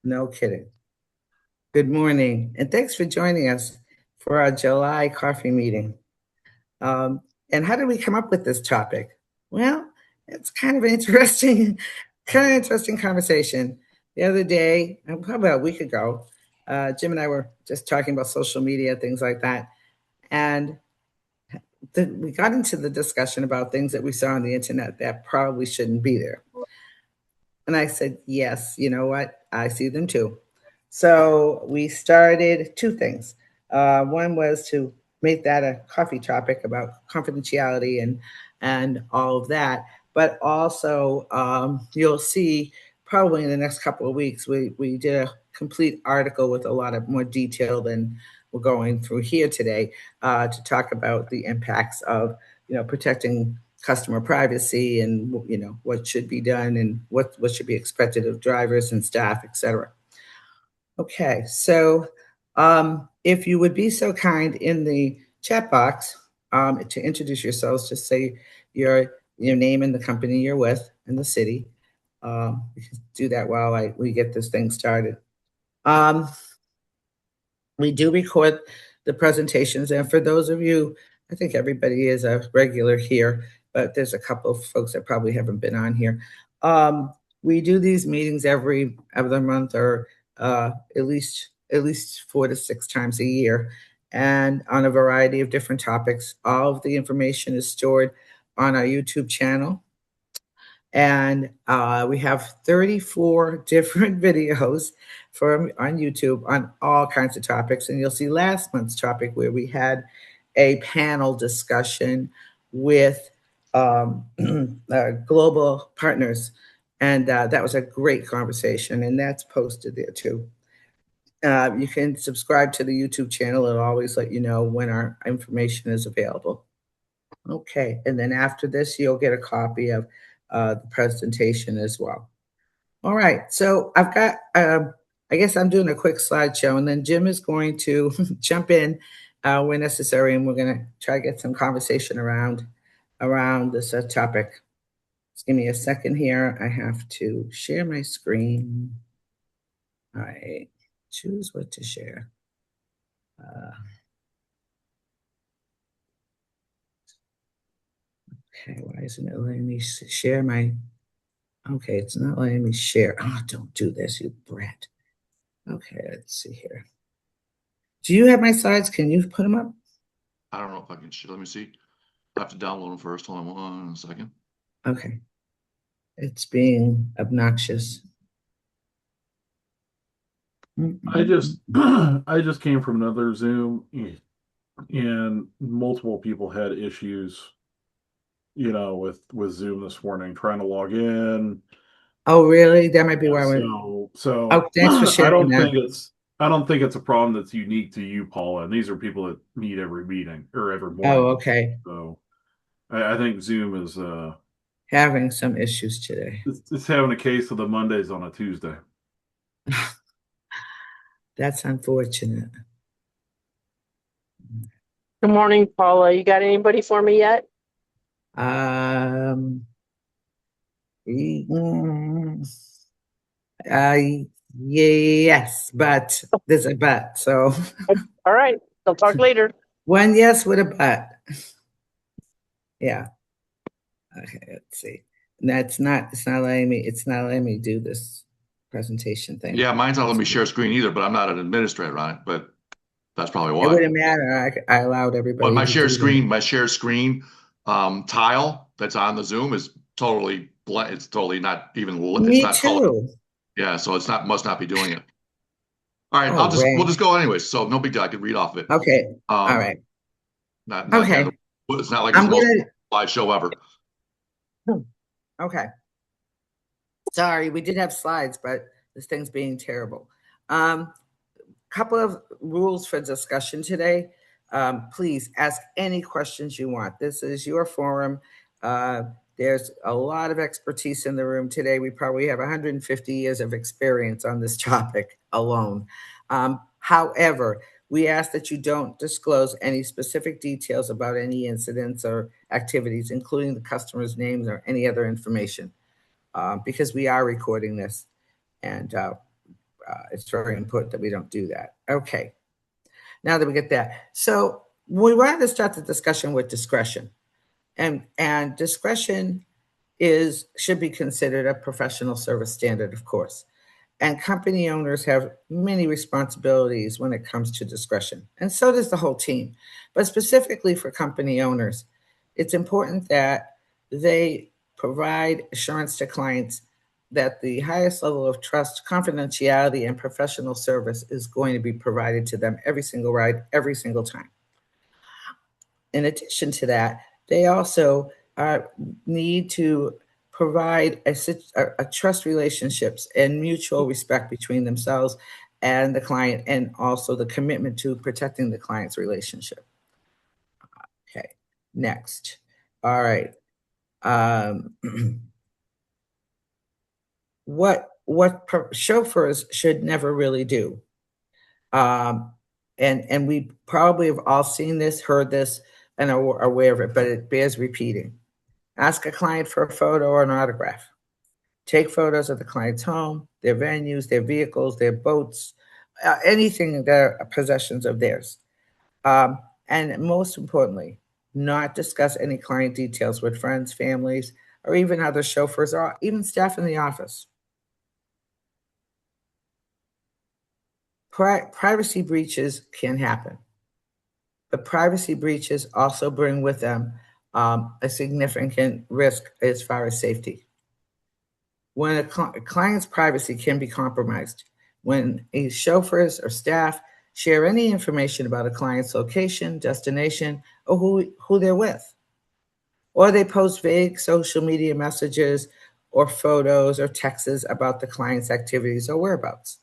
No kidding. Good morning, and thanks for joining us for our July coffee meeting. Um, and how did we come up with this topic? Well, it's kind of an interesting, conversation. The other day, probably about a week ago, Jim and I were just talking about social media, things like that, and we got into the discussion about things that we saw on the internet that probably shouldn't be there. And I said, yes, you know what? I see them too. So we started two things. One was to make that a coffee topic about confidentiality and all of that. But also, you'll see probably in the next couple of weeks, we did a complete article with a lot of more detail than we're going through here today to talk about the impacts of protecting customer privacy and what should be done and what should be expected of drivers and staff, et cetera. Okay, so if you would be so kind in the chat box to introduce yourselves, just say your name and the company you're with and the city. We can do that while we get this thing started. Um, we do record the presentations, and for those of you, I think everybody is a regular here, but there's a couple of folks that probably haven't been on here. We do these meetings every other month, or at least 4 to 6 times a year, and on a variety of different topics. All of the information is stored on our YouTube channel, and we have 34 different videos from on YouTube on all kinds of topics. And you'll see last month's topic where we had a panel discussion with global partners, and that was a great conversation, and that's posted there too. You can subscribe to the YouTube channel; it'll always let you know when our information is available. Okay, and then after this, you'll get a copy of the presentation as well. All right, so I've got, I guess I'm doing a quick slideshow, and then Jim is going to jump in where necessary, and we're going to try to get some conversation around this topic. Just give me a second here. I have to share my screen. All right, choose what to share. Okay, why isn't it letting me share my? Okay, it's not letting me share. Oh, don't do this, you brat. Okay, let's see here. Do you have my slides? Can you put them up? I don't know if I can. Let me see. I have to download them first. Hold on 1 second. Okay. It's being obnoxious. I just I just came from another Zoom and multiple people had issues, with Zoom this morning trying to log in. Oh, really? That might be Yeah, why we're. so Oh, thanks for sharing that. I don't think it's a problem that's unique to you, Paula. And these are people that meet every meeting or every Oh, morning. okay. So I think Zoom is Having some issues today. it's having a case of the Mondays on a Tuesday. That's unfortunate. Good morning, Paula. You got anybody for me yet? Um, mm, uh, yes, but there's a but. So All right. I'll talk later. one yes with a but. Yeah. Okay, let's see. It's not letting me do this presentation thing. Yeah, mine's not letting me share screen either, but I'm not an administrator on it, but that's probably It why. wouldn't matter. I allowed But everybody to do that. my share screen tile that's on the Zoom is totally blank. It's totally not even, it's Me not color. too. Yeah, so it's not, must not be doing it. All right, Oh, we'll Ray. just go anyways. So no big deal. I could read off of it. Okay. All Um, right. not the end Okay. of it's not like it's I'm the most gonna. live show ever. Okay. Sorry, we did have slides, but this thing's being terrible. Couple of rules for discussion today. Please ask any questions you want. This is your forum. Uh, there's a lot of expertise in the room today. We probably have 150 years of experience on this topic alone. However, we ask that you don't disclose any specific details about any incidents or activities, including the customer's names or any other information, because we are recording this. And it's very important that we don't do that. Okay, now that we get that. So we wanted to start the discussion with discretion. And discretion should be considered a professional service standard, of course. And company owners have many responsibilities when it comes to discretion, and so does the whole team. But specifically for company owners, it's important that they provide assurance to clients that the highest level of trust, confidentiality, and professional service is going to be provided to them every single ride, every single time. In addition to that, they also need to provide a trust relationships and mutual respect between themselves and the client, and also the commitment to protecting the client's relationship. Okay, next. All right. Um, what chauffeurs should never really do, and we probably have all seen this, heard this, and are aware of it, but it bears repeating. Ask a client for a photo or an autograph. Take photos of the client's home, their venues, their vehicles, their boats, anything that are possessions of theirs. And most importantly, not discuss any client details with friends, families, or even other chauffeurs, or even staff in the office. Privacy breaches can happen, but privacy breaches also bring with them a significant risk as far as safety. When a client's privacy can be compromised, when a chauffeurs or staff share any information about a client's location, destination, or who they're with, or they post vague social media messages or photos or texts about the client's activities or whereabouts.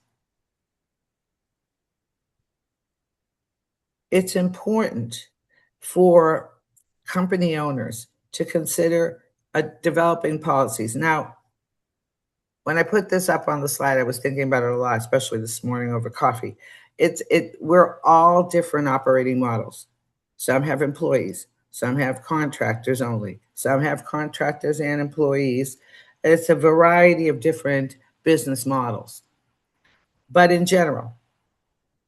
It's important for company owners to consider developing policies. Now, when I put this up on the slide, I was thinking about it a lot, especially this morning over coffee. We're all different operating models. Some have employees, some have contractors only, some have contractors and employees. It's a variety of different business models. But in general,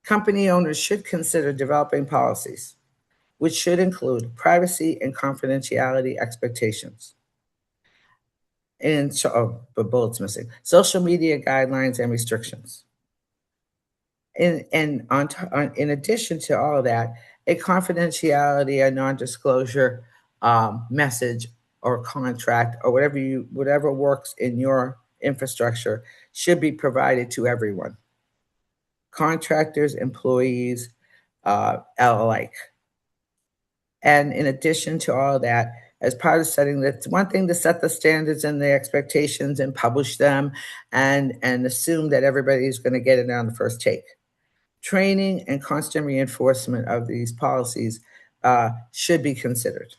company owners should consider developing policies, which should include privacy and confidentiality expectations. And but bullets missing. Social media guidelines and restrictions. In addition to all of that, a confidentiality and non-disclosure message or contract or whatever works in your infrastructure should be provided to everyone, contractors, employees, alike. And in addition to all of that, as part of setting, that's one thing to set the standards and the expectations and publish them and assume that everybody's going to get it on the first take. Training and constant reinforcement of these policies should be considered.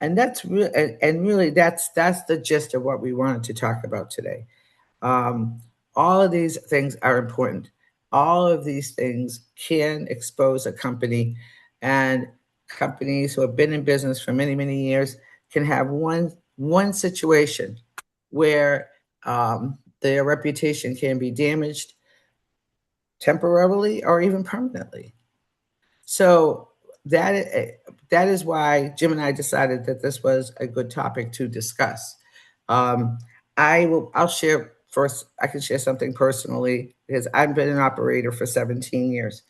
And that's really that's the gist of what we wanted to talk about today. All of these things are important. All of these things can expose a company, and companies who have been in business for many, many years can have one situation where their reputation can be damaged temporarily or even permanently. So that is why Jim and I decided that this was a good topic to discuss. I'll share first. I can share something personally because I've been an operator for 17 years,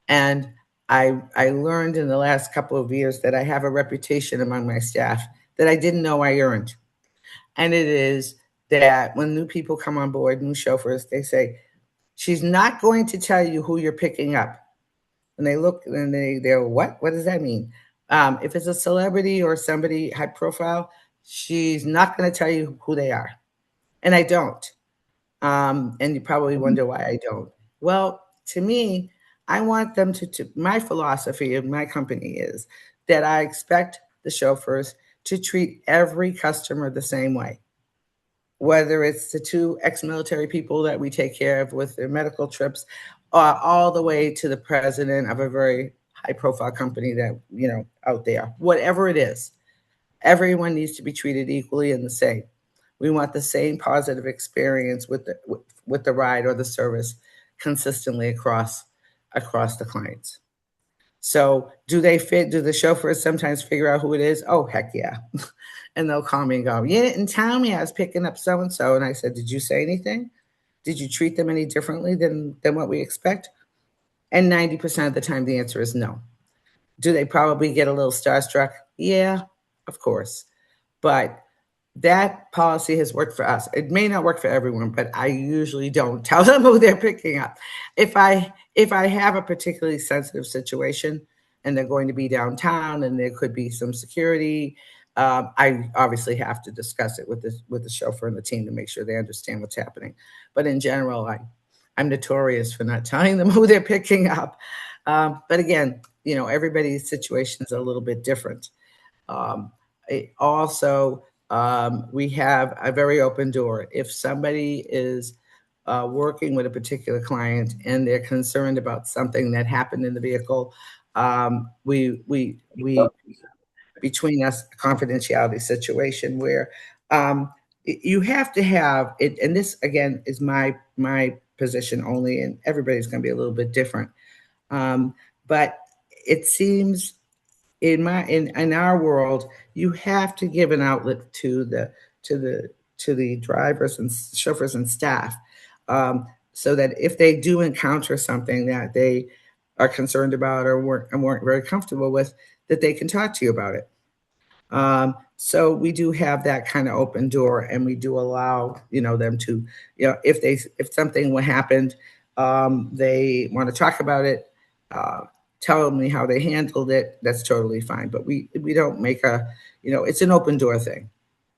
and I learned in the last couple of years that I have a reputation among my staff that I didn't know I earned, and it is that when new people come on board, new chauffeurs, they say, "She's not going to tell you who you're picking up." And they look and they're, what does that mean? If it's a celebrity or somebody high profile, she's not going to tell you who they are. And I don't. And you probably wonder why I don't. Well, to me, I want them my philosophy of my company is that I expect the chauffeurs to treat every customer the same way. Whether it's the two ex-military people that we take care of with their medical trips, all the way to the president of a very high-profile company that, out there. Whatever it is, everyone needs to be treated equally and the same. We want the same positive experience with the ride or the service consistently across the clients. So do they fit? Do the chauffeurs sometimes figure out who it is? Oh, heck yeah. And they'll call me and go, you didn't tell me I was picking up so-and-so. And I said, did you say anything? Did you treat them any differently than what we expect? And 90% of the time, the answer is no. Do they probably get a little starstruck? Yeah, of course. But that policy has worked for us. It may not work for everyone, but I usually don't tell them who they're picking up. If I have a particularly sensitive situation and they're going to be downtown and there could be some security, I obviously have to discuss it with the chauffeur and the team to make sure they understand what's happening. But in general, I'm notorious for not telling them who they're picking up. But again, everybody's situation is a little bit different. Also, we have a very open door. If somebody is working with a particular client and they're concerned about something that happened in the vehicle, we between us a confidentiality situation where you have to have it. And this again is my position only, and everybody's going to be a little bit different. But it seems in our world, you have to give an outlet to the drivers and chauffeurs and staff, so that if they do encounter something that they are concerned about or weren't very comfortable with, that they can talk to you about it. So we do have that kind of open door, and we do allow them to, if something happened, they want to talk about it. Tell me how they handled it. That's totally fine. But we don't make it's an open door thing.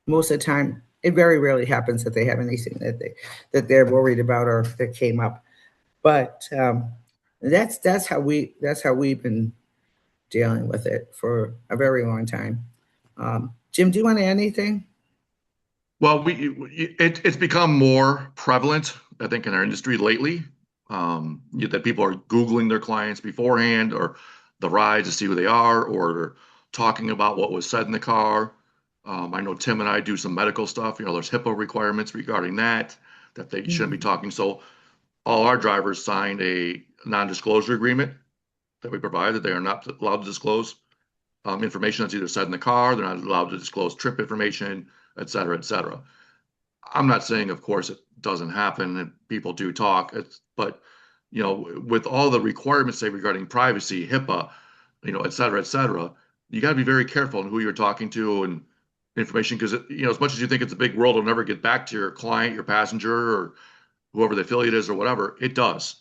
Most of the time, it very rarely happens that they have anything that they're worried about or that came up. But that's how we've been dealing with it for a very long time. Jim, do you want to add anything? Well, it's become more prevalent, I think, in our industry lately, that people are Googling their clients beforehand or the rides to see who they are, or talking about what was said in the car. I know Tim and I do some medical stuff. There's HIPAA requirements regarding that they shouldn't be talking. So all our drivers signed a non-disclosure agreement that we provide, that they are not allowed to disclose information that's either said in the car. They're not allowed to disclose trip information, et cetera, et cetera. I'm not saying, of course, it doesn't happen and people do talk, but with all the requirements, say regarding privacy, HIPAA, et cetera, you got to be very careful in who you're talking to and information, because as much as you think it's a big world, it'll never get back to your client, your passenger, or whoever the affiliate is or whatever. It does.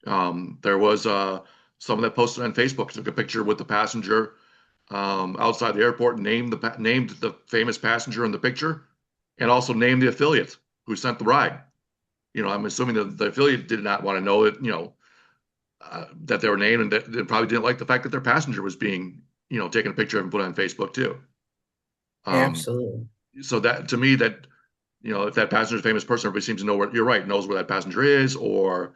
There was someone that posted on Facebook, took a picture with the passenger outside the airport, named the famous passenger in the picture, and also named the affiliate who sent the ride. I'm assuming that the affiliate did not want to know that, that they were named, and that they probably didn't like the fact that their passenger was being, taken a picture of and put on Facebook too. Absolutely. So that, to me, that, if that passenger is a famous person, everybody seems to know you're right, knows where that passenger is, or,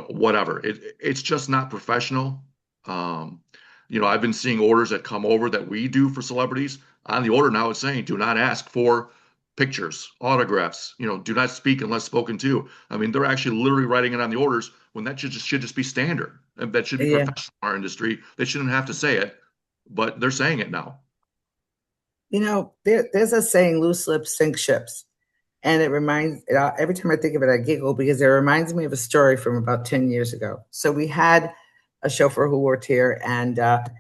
whatever. It's just not professional. I've been seeing orders that come over that we do for celebrities. On the order now, it's saying, do not ask for pictures, autographs, do not speak unless spoken to. I mean, they're actually literally writing it on the orders when that should just be standard. And that should be professional in our industry. They shouldn't have to say it, but they're saying it now. There's a saying, loose lips sink ships. And every time I think of it, I giggle, because it reminds me of a story from about 10 years ago. So we had a chauffeur who worked here, and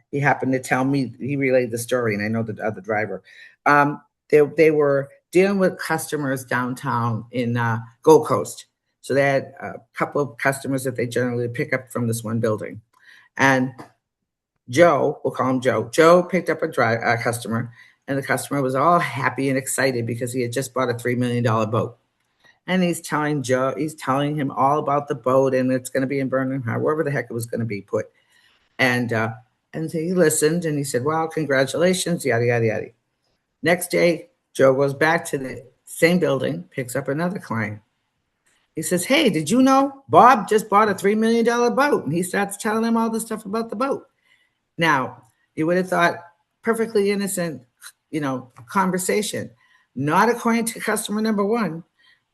he happened to tell me, he relayed the story, and I know the other driver. They were dealing with customers downtown in Gold Coast. So they had a couple of customers that they generally pick up from this one building. And Joe, we'll call him Joe picked up a customer, and the customer was all happy and excited because he had just bought a $3 million boat. And he's telling him all about the boat, and it's going to be in Burnham Harbor, wherever the heck it was going to be put. And he listened, and he said, well, congratulations, yada, yada, yada. Next day, Joe goes back to the same building, picks up another client. He says, hey, did you know Bob just bought a $3 million boat? And he starts telling him all the stuff about the boat. Now, you would have thought perfectly innocent, conversation. not according to customer number one,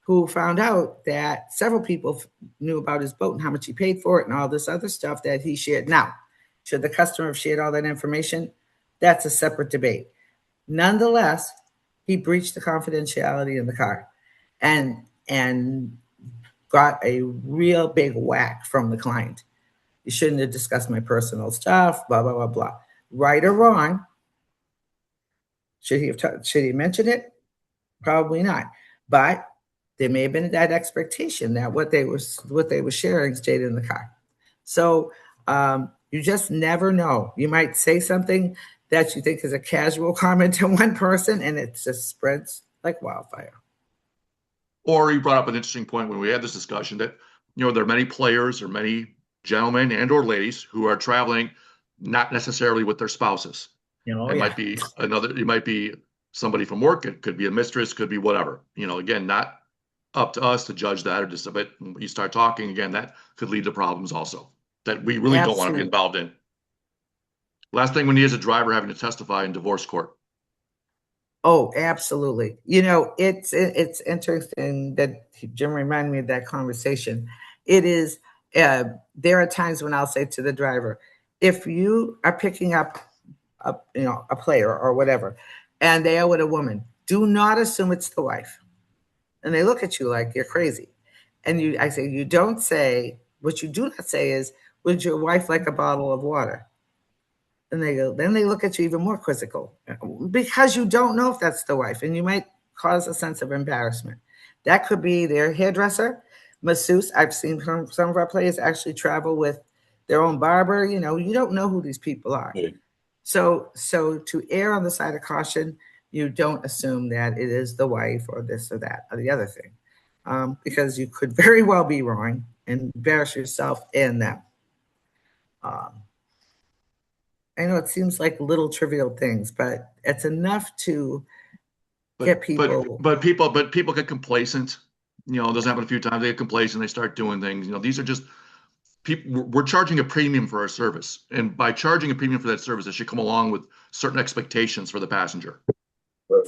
who found out that several people knew about his boat and how much he paid for it and all this other stuff that he shared. Now, should the customer have shared all that information? That's a separate debate. Nonetheless, he breached the confidentiality in the car and got a real big whack from the client. You shouldn't have discussed my personal stuff, blah, blah, blah, blah. Right or wrong, should he mention it? Probably not. But there may have been that expectation that what they were sharing stayed in the car. So you just never know. You might say something that you think is a casual comment to one person, and it just spreads like wildfire. Or you brought up an interesting point when we had this discussion that, there are many players or many gentlemen and or ladies who are traveling not necessarily with their spouses. It might be it might be somebody from work. It could be a mistress, could be whatever. Again, not up to us to judge that, or just a bit. When you start talking again, that could lead to problems also that we really don't want to be involved in. Last thing we need is a driver having to testify in divorce court. Oh, absolutely. It's interesting that Jim reminded me of that conversation. It is, there are times when I'll say to the driver, if you are picking up a player or whatever, and they are with a woman, do not assume it's the wife. And they look at you like you're crazy. And I say, you don't say, what you do not say is, would your wife like a bottle of water? And then they look at you even more quizzical because you don't know if that's the wife, and you might cause a sense of embarrassment. That could be their hairdresser, masseuse. I've seen some of our players actually travel with their own barber. You don't know who these people are. Yeah. So to err on the side of caution, you don't assume that it is the wife or this or that or the other thing, because you could very well be wrong and embarrass yourself and them. I know it seems like little trivial things, but it's enough to get people. But people get complacent. It doesn't happen a few times. They get complacent. They start doing things. These are just people. We're charging a premium for our service, and by charging a premium for that service, it should come along with certain expectations for the passenger.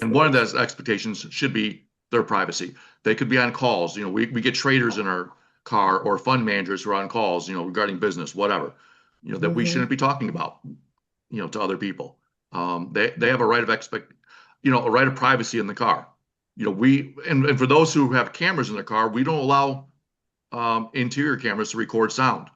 And one of those expectations should be their privacy. They could be on calls. We get traders in our car or fund managers who are on calls. Regarding business, whatever. That we shouldn't be talking about. To other people. They have a right of a right of privacy in the car. And for those who have cameras in their car, we don't allow interior cameras to record sound.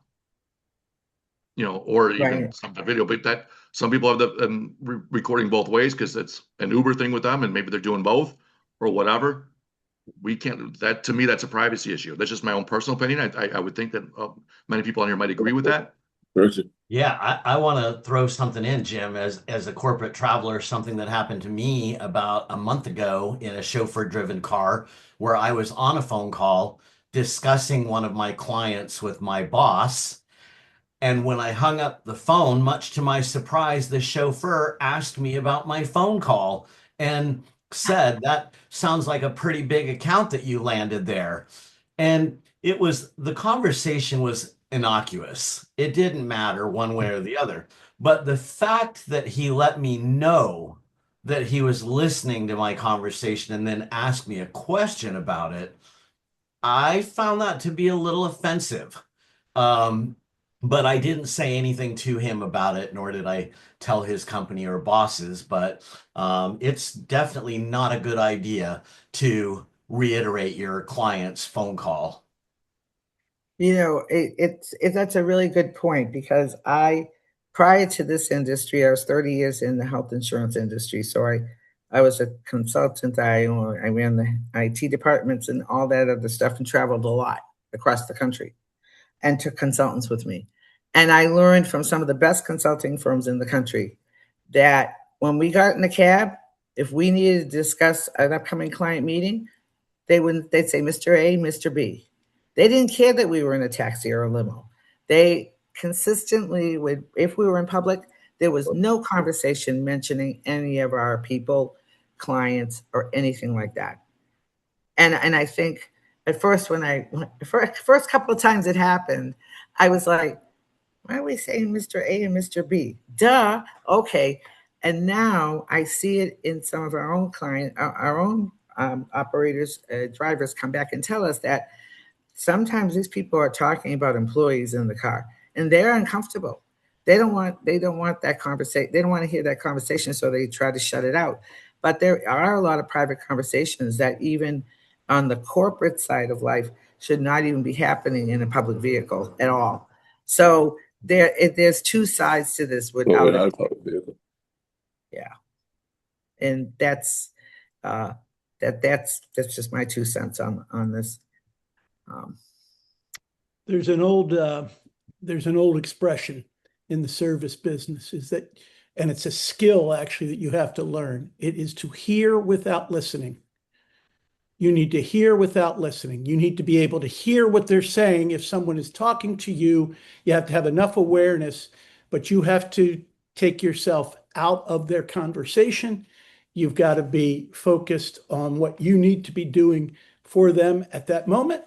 Or even some of the video, but that some people have the recording both ways because it's an Uber thing with them, and maybe they're doing both or whatever. We can't. That to me, that's a privacy issue. That's just my own personal opinion. I would think that many people on here might agree with that. Yeah, I want to throw something in, Jim, as a corporate traveler, something that happened to me about a month ago in a chauffeur-driven car where I was on a phone call discussing one of my clients with my boss. And when I hung up the phone, much to my surprise, the chauffeur asked me about my phone call and said, "That sounds like a pretty big account that you landed there." And the conversation was innocuous. It didn't matter one way or the other. But the fact that he let me know that he was listening to my conversation and then asked me a question about it, I found that to be a little offensive. But I didn't say anything to him about it, nor did I tell his company or bosses. But it's definitely not a good idea to reiterate your client's phone call. That's a really good point because prior to this industry, I was 30 years in the health insurance industry. So I was a consultant. I ran the IT departments and all that other stuff and traveled a lot across the country and took consultants with me. And I learned from some of the best consulting firms in the country that when we got in the cab, if we needed to discuss an upcoming client meeting, they'd say, Mr. A, Mr. B. They didn't care that we were in a taxi or a limo. They consistently would, if we were in public, there was no conversation mentioning any of our people, clients, or anything like that. And I think at first first couple of times it happened, I was like, why are we saying Mr. A and Mr. B? Duh. Okay. And now I see it in some of our own our own operators, drivers come back and tell us that sometimes these people are talking about employees in the car, and they're uncomfortable. They don't want that conversation. They don't want to hear that conversation, so they try to shut it out. But there are a lot of private conversations that even on the corporate side of life should not even be happening in a public vehicle at all. So there's two sides to this Well, without we're it. not a public vehicle. Yeah, and uh, that's just my 2 cents on this. Um, There's an old expression in the service business is that, and it's a skill actually that you have to learn. It is to hear without listening. You need to hear without listening. You need to be able to hear what they're saying. If someone is talking to you, you have to have enough awareness, but you have to take yourself out of their conversation. You've got to be focused on what you need to be doing for them at that moment.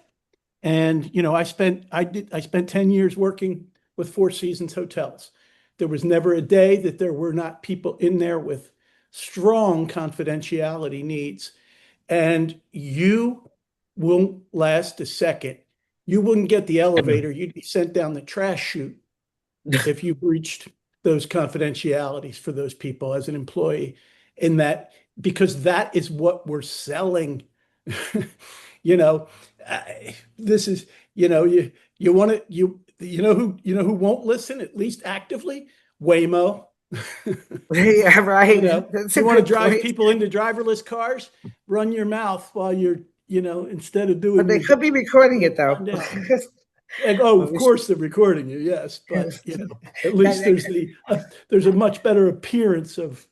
And I spent 10 years working with Four Seasons hotels. There was never a day that there were not people in there with strong confidentiality needs. And you won't last a second. You wouldn't get the elevator. You'd be sent down the trash chute if you breached those confidentialities for those people as an employee. In that, because that is what we're selling. you know, this is, you want to, who won't listen, at least actively? Waymo. Yeah, right. That's a You want to good drive point. people into driverless cars, run your mouth while you're, instead of doing But they your could be recording it though. job down. And, oh, of course they're recording you, yes, but at least there's a much better appearance of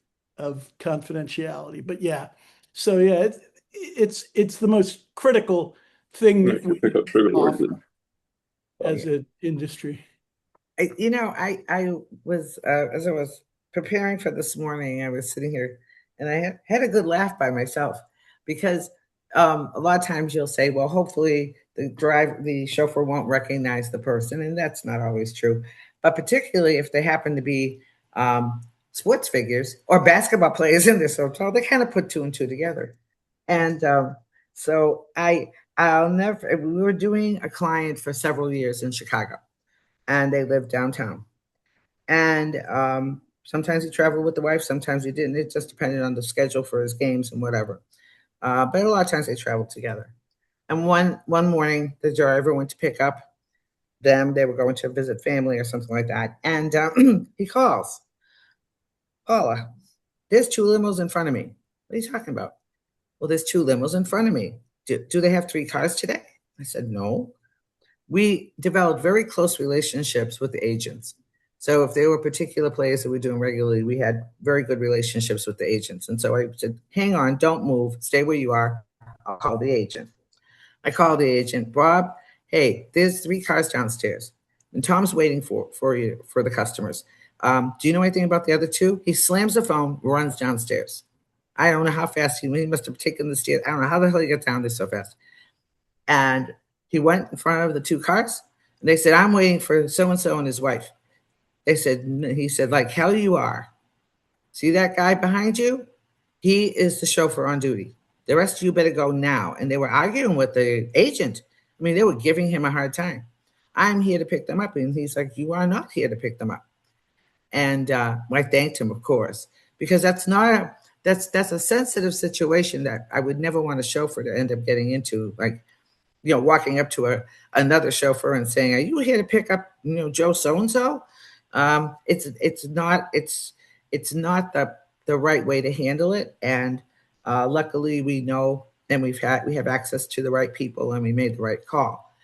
confidentiality. But yeah, so yeah, it's the most critical thing Right, that you we pick up trigger words offer and as an industry. I was as I was preparing for this morning, I was sitting here and I had a good laugh by myself because a lot of times you'll say, well, hopefully the chauffeur won't recognize the person, and that's not always true. But particularly if they happen to be sports figures or basketball players in this hotel, they kind of put two and two together. And so I'll never. We were doing a client for several years in Chicago, and they lived downtown. And sometimes he traveled with the wife, sometimes he didn't. It just depended on the schedule for his games and whatever. But a lot of times they traveled together. And one morning, the driver went to pick up them. They were going to visit family or something like that. And he calls, Paula, there's two limos in front of me. What are you talking about? Well, there's two limos in front of me. Do they have three cars today? I said, no. We developed very close relationships with the agents. So if there were particular plays that we're doing regularly, we had very good relationships with the agents. And so I said, hang on, don't move, stay where you are. I'll call the agent. I called the agent, Bob, hey, there's three cars downstairs. And Tom's waiting for you, for the customers. Do you know anything about the other two? He slams the phone, runs downstairs. I don't know how fast he must have taken the stairs. I don't know how the hell he got down there so fast. And he went in front of the two cars. And they said, I'm waiting for so-and-so and his wife. He said, like hell you are. See that guy behind you? He is the chauffeur on duty. The rest of you better go now. And they were arguing with the agent. I mean, they were giving him a hard time. I'm here to pick them up. And he's like, you are not here to pick them up. And I thanked him, of course, because that's a sensitive situation that I would never want a chauffeur to end up getting into, like, walking up to another chauffeur and saying, "Are you here to pick up, Joe so and so?" It's not the right way to handle it. And luckily, we know, and we have access to the right people, and we made the right call.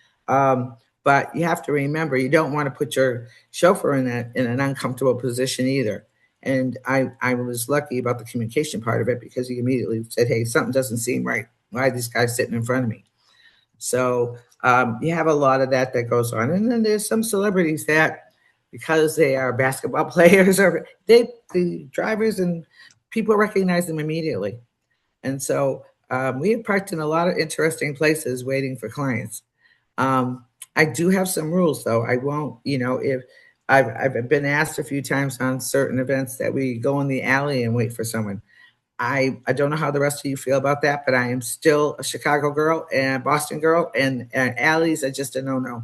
But you have to remember, you don't want to put your chauffeur in an uncomfortable position either. And I was lucky about the communication part of it because he immediately said, "Hey, something doesn't seem right. Why are these guys sitting in front of me?" So you have a lot of that goes on. And then there's some celebrities that, because they are basketball players, or the drivers and people recognize them immediately. And so we have parked in a lot of interesting places waiting for clients. I do have some rules, though. I won't, if I've been asked a few times on certain events that we go in the alley and wait for someone. I don't know how the rest of you feel about that, but I am still a Chicago girl and Boston girl, and alleys are just a no-no.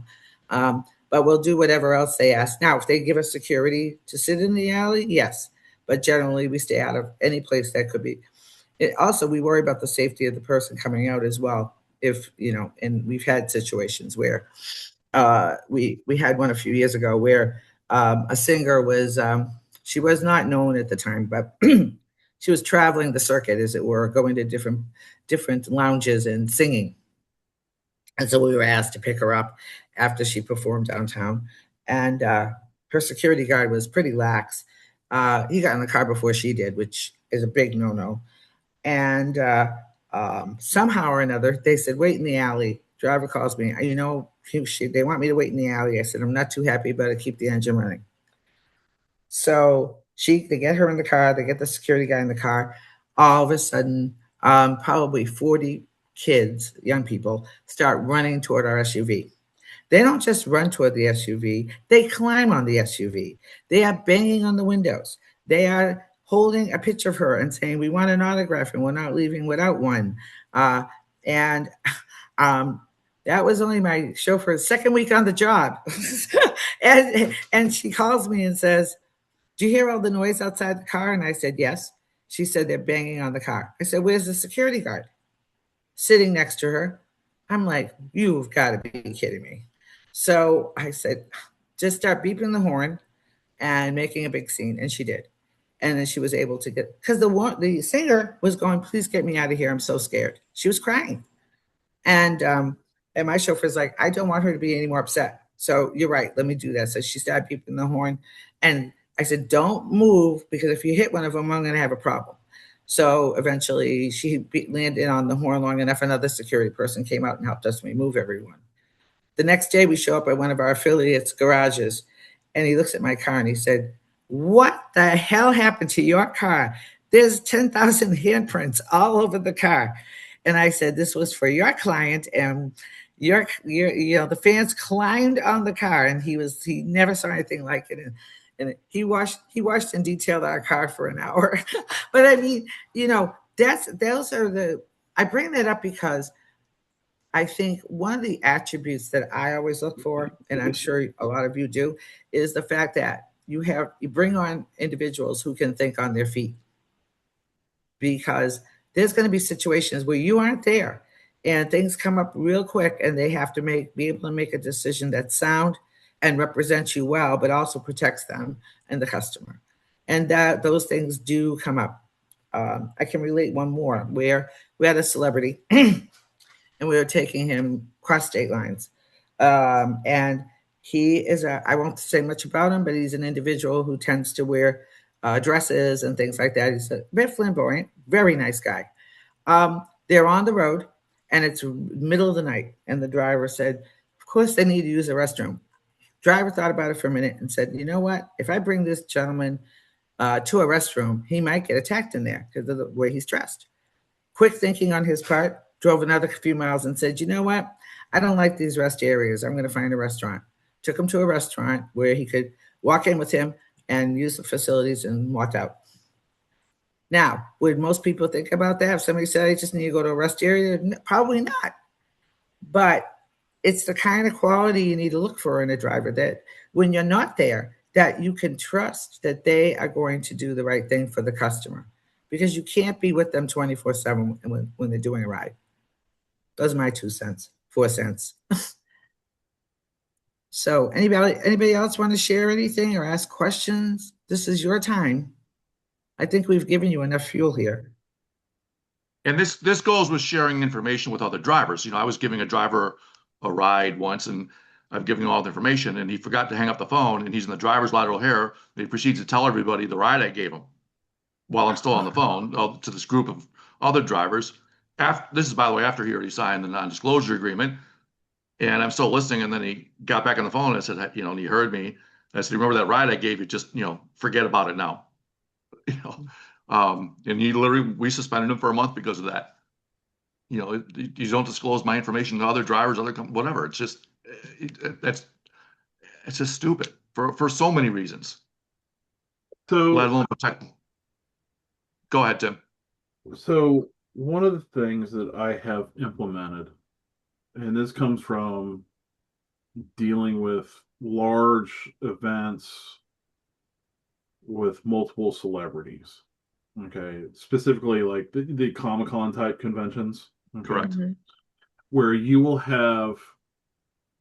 But we'll do whatever else they ask. Now, if they give us security to sit in the alley, yes. But generally, we stay out of any place that could be. Also, we worry about the safety of the person coming out as well. If you know, and we've had situations where we had one a few years ago where a singer was she was not known at the time, but she was traveling the circuit, as it were, going to different lounges and singing. And so we were asked to pick her up after she performed downtown, and her security guard was pretty lax. He got in the car before she did, which is a big no-no. And somehow or another, they said, wait in the alley. Driver calls me, you know, they want me to wait in the alley. I said, I'm not too happy, but I keep the engine running. So they get her in the car, they get the security guy in the car. All of a sudden, probably 40 kids, young people, start running toward our SUV. They don't just run toward the SUV, they climb on the SUV. They are banging on the windows. They are holding a picture of her and saying, we want an autograph and we're not leaving without one. And that was only my chauffeur's second week on the job. and she calls me and says, do you hear all the noise outside the car? And I said, yes. She said, they're banging on the car. I said, where's the security guard? Sitting next to her. I'm like, you've got to be kidding me. So I said, just start beeping the horn and making a big scene. And she did. And then she was able to get, because the singer was going, please get me out of here. I'm so scared. She was crying. And my chauffeur's like, I don't want her to be any more upset. So you're right. Let me do that. So she started beeping the horn. And I said, don't move, because if you hit one of them, I'm going to have a problem. So eventually she landed on the horn long enough. Another security person came out and helped us remove everyone. The next day we show up at one of our affiliates' garages, and he looks at my car and he said, what the hell happened to your car? There's 10,000 handprints all over the car. And I said, this was for your client, and your the fans climbed on the car, and he never saw anything like it. And he washed and detailed our car for an hour. But I mean, I bring that up because I think one of the attributes that I always look for, and I'm sure a lot of you do, is the fact that you bring on individuals who can think on their feet, because there's going to be situations where you aren't there and things come up real quick, and they have to be able to make a decision that's sound and represents you well, but also protects them and the customer. And that those things do come up. I can relate one more where we had a celebrity and we were taking him cross state lines. And he is I won't say much about him, but he's an individual who tends to wear dresses and things like that. He's a bit flamboyant, very nice guy. They're on the road, and it's middle of the night, and the driver said, of course they need to use the restroom. Driver thought about it for a minute and said, you know what? If I bring this gentleman to a restroom, he might get attacked in there because of the way he's dressed. Quick thinking on his part, drove another few miles and said, you know what? I don't like these rest areas. I'm going to find a restaurant. Took him to a restaurant where he could walk in with him and use the facilities and walk out. Now, would most people think about that? If somebody said, I just need to go to a rest area? Probably not. But it's the kind of quality you need to look for in a driver, that when you're not there, that you can trust that they are going to do the right thing for the customer, because you can't be with them 24/7 when they're doing a ride. Those are my 2 cents, 4 cents. So anybody else want to share anything or ask questions? This is your time. I think we've given you enough fuel here. And this goes with sharing information with other drivers. I was giving a driver a ride once, and I've given him all the information, and he forgot to hang up the phone, and he's in the driver's lateral hair, and he proceeds to tell everybody the ride I gave him while I'm still on the phone to this group of other drivers. This is, by the way, after he already signed the non-disclosure agreement, and I'm still listening. And then he got back on the phone and said, and he heard me. I said, remember that ride I gave you? Just, forget about it now. And we suspended him for a month because of that. You don't disclose my information to other drivers, whatever. It's just, it's just stupid. for so many reasons, So, let alone protect them. Go ahead, Tim. so one of the things that I have implemented, and this comes from dealing with large events with multiple celebrities. Okay, specifically like the Comic-Con type conventions. Okay, Correct. where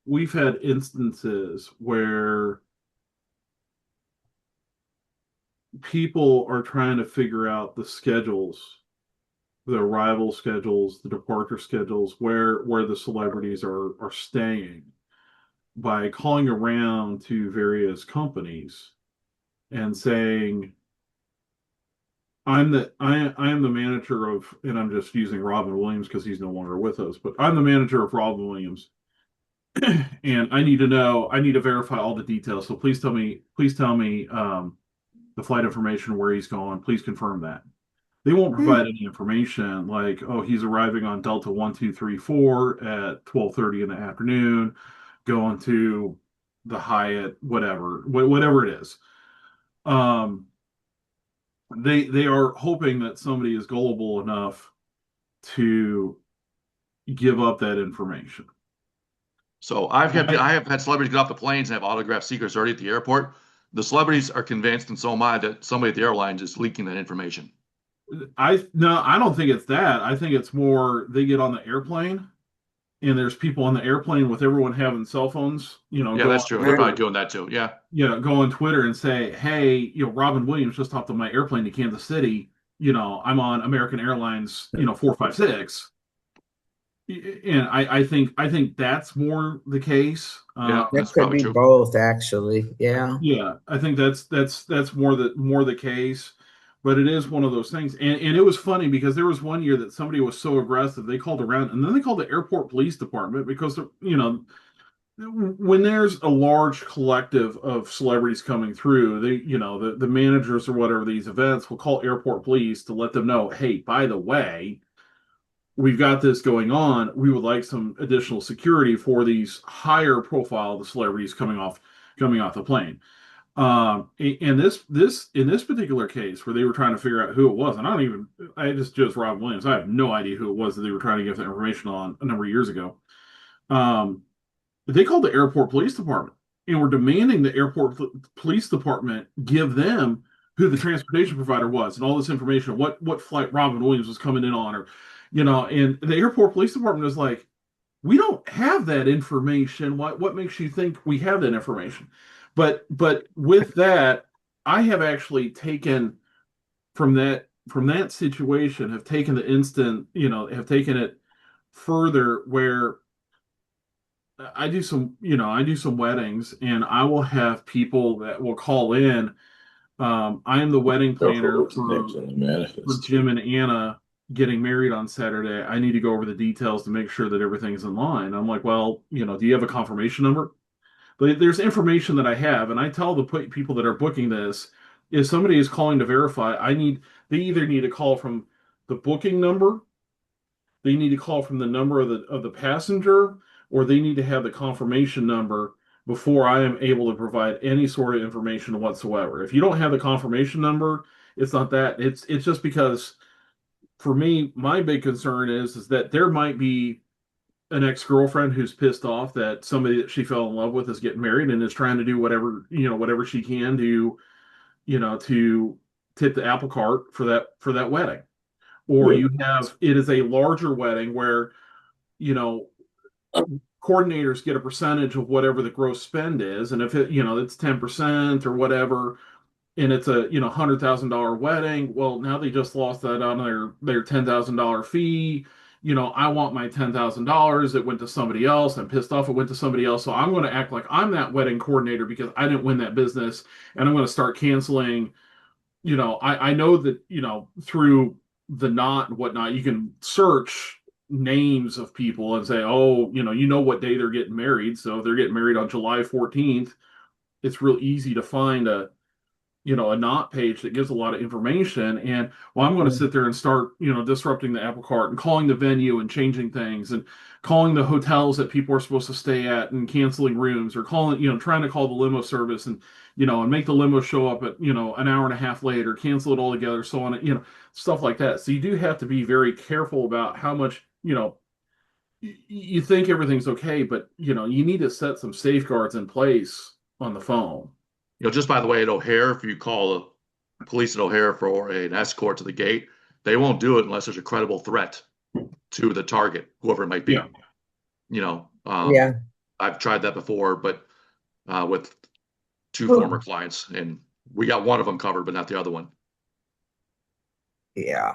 we've had instances where people are trying to figure out the schedules, the arrival schedules, the departure schedules, where the celebrities are staying by calling around to various companies and saying, I am the manager of, and I'm just using Robin Williams because he's no longer with us, but I'm the manager of Robin Williams, and I need to verify all the details. So please tell me the flight information, where he's going. Please confirm that. They won't provide any information like, oh, he's arriving on Delta 1234 at 12:30 in the afternoon, going to the Hyatt, whatever it is. They are hoping that somebody is gullible enough to give up that information. So I have had celebrities get off the planes and have autographed secrets already at the airport. The celebrities are convinced, and so am I, that somebody at the airline is leaking that information. No, I don't think it's that. I think it's more they get on the airplane and there's people on the airplane with everyone having cell phones, Yeah, go that's on true. They're Twitter, probably doing that too. Yeah. go on Twitter and say, hey, Robin Williams just hopped on my airplane to Kansas City. I'm on American Airlines, 456. And I think that's more the case. Yeah, That that's could probably be true. both, actually. Yeah. Yeah, I think that's more the case, but it is one of those things. And it was funny because there was one year that somebody was so aggressive they called around and then they called the airport police department because when there's a large collective of celebrities coming through, the managers or whatever these events will call airport police to let them know, hey, by the way, we've got this going on. We would like some additional security for these higher profile the celebrities coming off the plane. And this in this particular case where they were trying to figure out who it was, and I just chose Rob Williams. I have no idea who it was that they were trying to get the information on a number of years ago. They called the airport police department and were demanding the airport police department give them who the transportation provider was and all this information, what flight Robin Williams was coming in on, or and the airport police department was like, we don't have that information. What makes you think we have that information? But with that, I have actually taken from that situation, have taken the instant, have taken it further where I do some weddings and I will have people that will call in. I am the wedding planner for Jim and Anna getting married on Saturday. I need to go over the details to make sure that everything's in line. I'm like, well, do you have a confirmation number? But there's information that I have, and I tell the people that are booking this, if somebody is calling to verify, they either need to call from the booking number, they need to call from the number of the passenger, or they need to have the confirmation number before I am able to provide any sort of information whatsoever. If you don't have the confirmation number, it's not that. It's just because for me, my big concern is that there might be an ex-girlfriend who's pissed off that somebody that she fell in love with is getting married and is trying to do whatever she can to tip the apple cart for that wedding. Or you have it is a larger wedding where you know coordinators get a percentage of whatever the gross spend is, and if it's 10% or whatever, and it's a $100,000 wedding, well, now they just lost that on their $10,000 fee. I want my $10,000. It went to somebody else. I'm pissed off it went to somebody else. So I'm going to act like I'm that wedding coordinator because I didn't win that business, and I'm going to start canceling. I know that through the knot and whatnot, you can search names of people and say, oh, what day they're getting married. So if they're getting married on July 14th, it's real easy to find a not page that gives a lot of information. And well, I'm going to sit there and start, disrupting the apple cart and calling the venue and changing things and calling the hotels that people are supposed to stay at and canceling rooms or calling, trying to call the limo service and, and make the limo show up at, an hour and a half later, cancel it all together, so on, stuff like that. So you do have to be very careful about how much, you think everything's okay, but, you need to set some safeguards in place on the phone. Just by the way, at O'Hare, if you call the police at O'Hare for an escort to the gate, they won't do it unless there's a credible threat to the target, whoever it might be. Yeah. Yeah. I've tried that before, but with two Oh. former clients, and we got one of them covered, but not the other one. Yeah.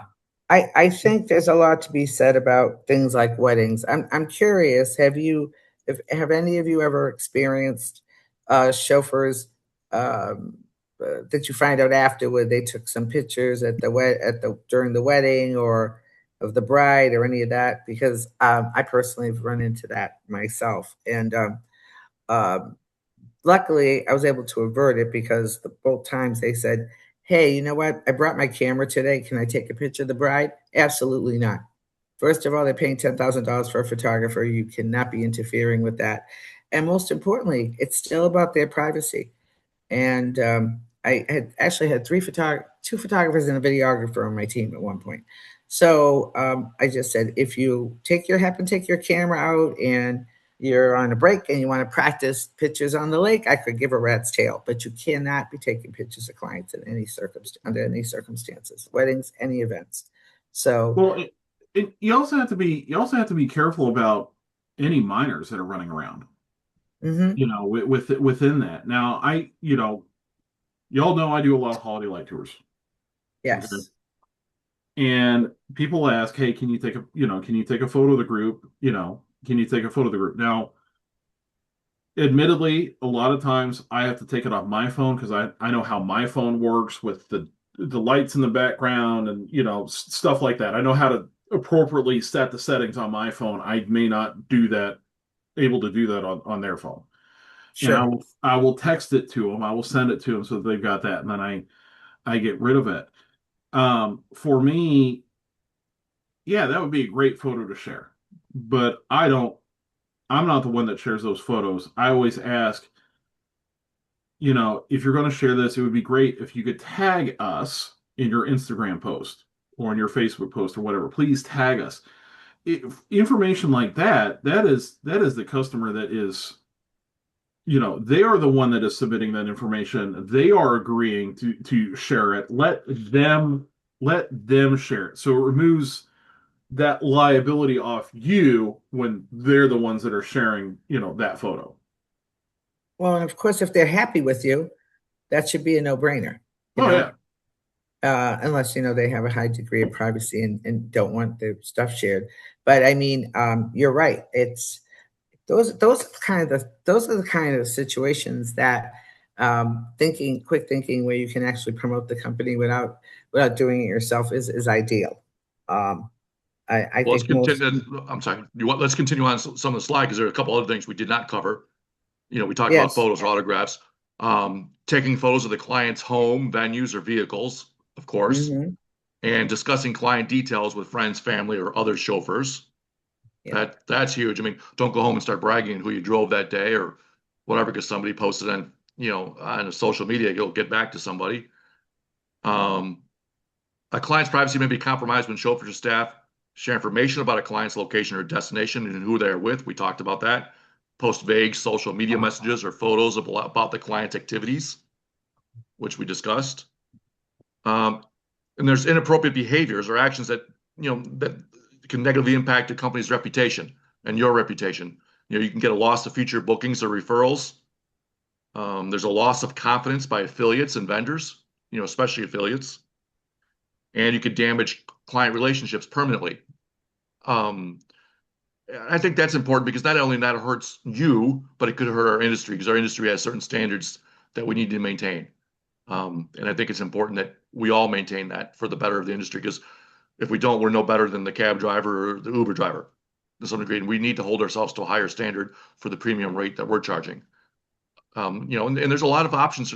I think there's a lot to be said about things like weddings. I'm curious, have any of you ever experienced chauffeurs that you find out afterward they took some pictures at the during the wedding or of the bride or any of that? Because I personally have run into that myself, and um, luckily, I was able to avert it because both times they said, "Hey, you know what? I brought my camera today. Can I take a picture of the bride?" Absolutely not. First of all, they're paying $10,000 for a photographer. You cannot be interfering with that. And most importantly, it's still about their privacy. And I had actually had two photographers and a videographer on my team at one point. So I just said, if you happen to take your camera out and you're on a break and you want to practice pictures on the lake, I could give a rat's tail. But you cannot be taking pictures of clients in under any circumstances, weddings, any events. So, Well, you also have to be careful about any minors that are running around. mhm, Within that. Now, y'all know I do a lot of holiday light tours. Okay. yes, And people ask, "Hey, can you take a photo of the group? Can you take a photo of the group?" Now, admittedly, a lot of times I have to take it off my phone because I know how my phone works with the lights in the background and stuff like that. I know how to appropriately set the settings on my phone. I may not able to do that on their phone. And sure. I will text it to them. I will send it to them so that they've got that, and then I get rid of it. For me, yeah, that would be a great photo to share, but I'm not the one that shares those photos. I always ask, if you're going to share this, it would be great if you could tag us in your Instagram post or in your Facebook post or whatever. Please tag us. Information like that is the customer that is, they are the one that is submitting that information. They are agreeing to share it. Let them share it. So it removes that liability off you when they're the ones that are sharing, that photo. Well, and of course, if they're happy with you, that should be a no-brainer. You Oh know, yeah. unless they have a high degree of privacy and don't want their stuff shared. But I mean, you're right. It's those are the kind of situations that quick thinking, where you can actually promote the company without doing it yourself is ideal. Um, I Well, let's think most. continue. I'm sorry. Let's continue on some of the slide because there are a couple other things we did not cover. We talked about Yes. photos or autographs, taking photos of the client's home, venues, or vehicles, of course, Hmm. and discussing client details with friends, family, or other chauffeurs. Yeah. That's huge. I mean, don't go home and start bragging who you drove that day or whatever because somebody posted on a social media. You'll get back to somebody. Um, a client's privacy may be compromised when chauffeurs or staff share information about a client's location or destination and who they are with. We talked about that. Post vague social media messages or photos about the client's activities, which we discussed. And there's inappropriate behaviors or actions that can negatively impact a company's reputation and your reputation. You can get a loss of future bookings or referrals. There's a loss of confidence by affiliates and vendors, especially affiliates, and you could damage client relationships permanently. Um, I think that's important because not only that hurts you, but it could hurt our industry because our industry has certain standards that we need to maintain. And I think it's important that we all maintain that for the better of the industry because if we don't, we're no better than the cab driver or the Uber driver to some degree. And we need to hold ourselves to a higher standard for the premium rate that we're charging. And there's a lot of options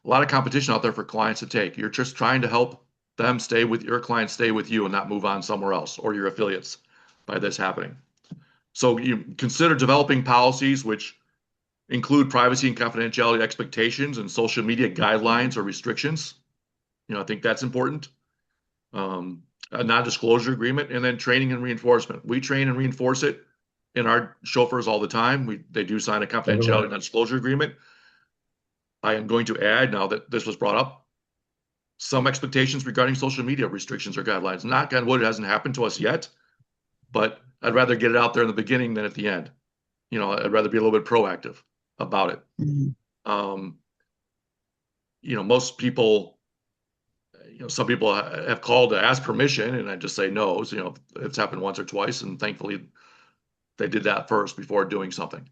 a lot of competition out there for clients to take. You're just trying to help them stay with your clients, stay with you, and not move on somewhere else or your affiliates by this happening. So you consider developing policies which include privacy and confidentiality expectations and social media guidelines or restrictions. I think that's important. A non-disclosure agreement, and then training and reinforcement. We train and reinforce it in our chauffeurs all the time. They do sign a confidentiality non-disclosure agreement. I am going to add, now that this was brought up, some expectations regarding social media restrictions or guidelines. Knock on wood, it hasn't happened to us yet, but I'd rather get it out there in the beginning than at the end. I'd rather be a little bit proactive about it. Mm-hmm. Most people, some people have called to ask permission, and I just say no. So, it's happened once or twice, and thankfully they did that first before doing something,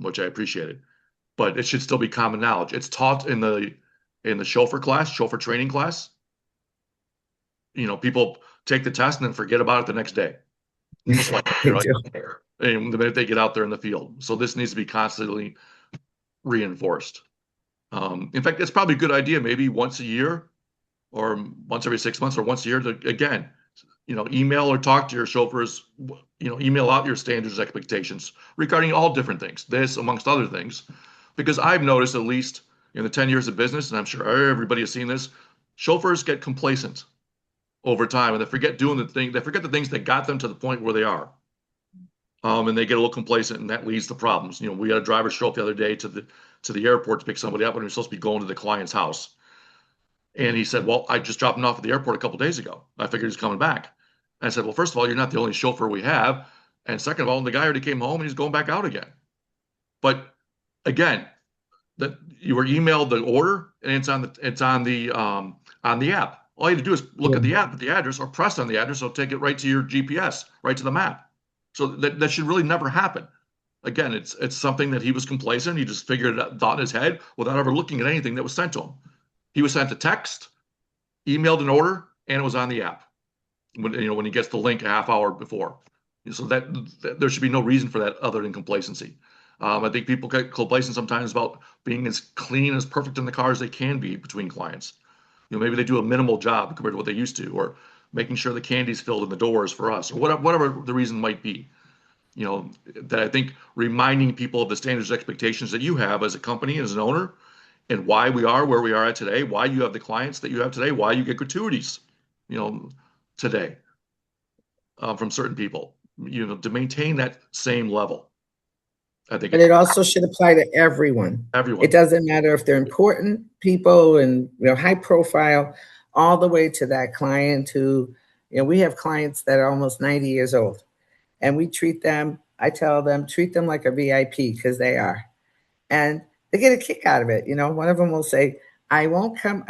which I appreciated. But it should still be common knowledge. It's taught in the chauffeur class, chauffeur training class. People take the test and then forget about it the next day. Just like and the minute they get out there in the field. So this needs to be constantly reinforced. In fact, it's probably a good idea, maybe once a year or once every 6 months or once a year to, again, email or talk to your chauffeurs, email out your standards expectations regarding all different things, this amongst other things. Because I've noticed, at least in the 10 years of business, and I'm sure everybody has seen this, chauffeurs get complacent over time, and they forget the things that got them to the point where they are. And they get a little complacent, and that leads to problems. We had a driver show up the other day to the airport to pick somebody up when he was supposed to be going to the client's house. And he said, well, I just dropped him off at the airport a couple days ago. I figured he's coming back. And I said, well, first of all, you're not the only chauffeur we have. And second of all, the guy already came home and he's going back out again. But again, that you were emailed the order, and it's on the app. All you have to do is look at the app at the address, or press on the address. It'll take it right to your GPS, right to the map. So that should really never happen. Again, it's something that he was complacent. He just figured it out, thought in his head without ever looking at anything that was sent to him. He was sent a text, emailed an order, and it was on the app when he gets the link a half hour before. So that there should be no reason for that other than complacency. I think people get complacent sometimes about being as clean, as perfect in the car as they can be between clients. Maybe they do a minimal job compared to what they used to, or making sure the candy's filled in the doors for us, or whatever the reason might be. That I think reminding people of the standards expectations that you have as a company, as an owner, and why we are where we are at today, why you have the clients that you have today, why you get gratuities, today from certain people, to maintain that same level. I think, but it also should apply to everyone. Everyone. It doesn't matter if they're important people and high profile, all the way to that client who, we have clients that are almost 90 years old, and we treat them. I tell them, treat them like a VIP, because they are, and they get a kick out of it. One of them will say, I won't come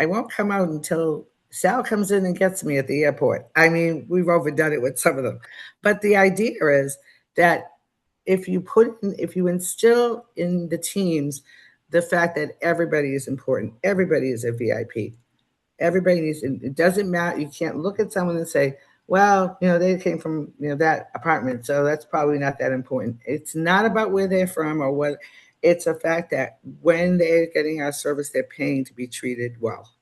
out until Sal comes in and gets me at the airport. I mean, we've overdone it with some of them, but the idea is that if you instill in the teams the fact that everybody is important, everybody is a VIP, everybody needs, it doesn't matter. You can't look at someone and say, well, they came from, that apartment, so that's probably not that important. It's not about where they're from or what. It's a fact that when they're getting our service, they're paying to be treated well.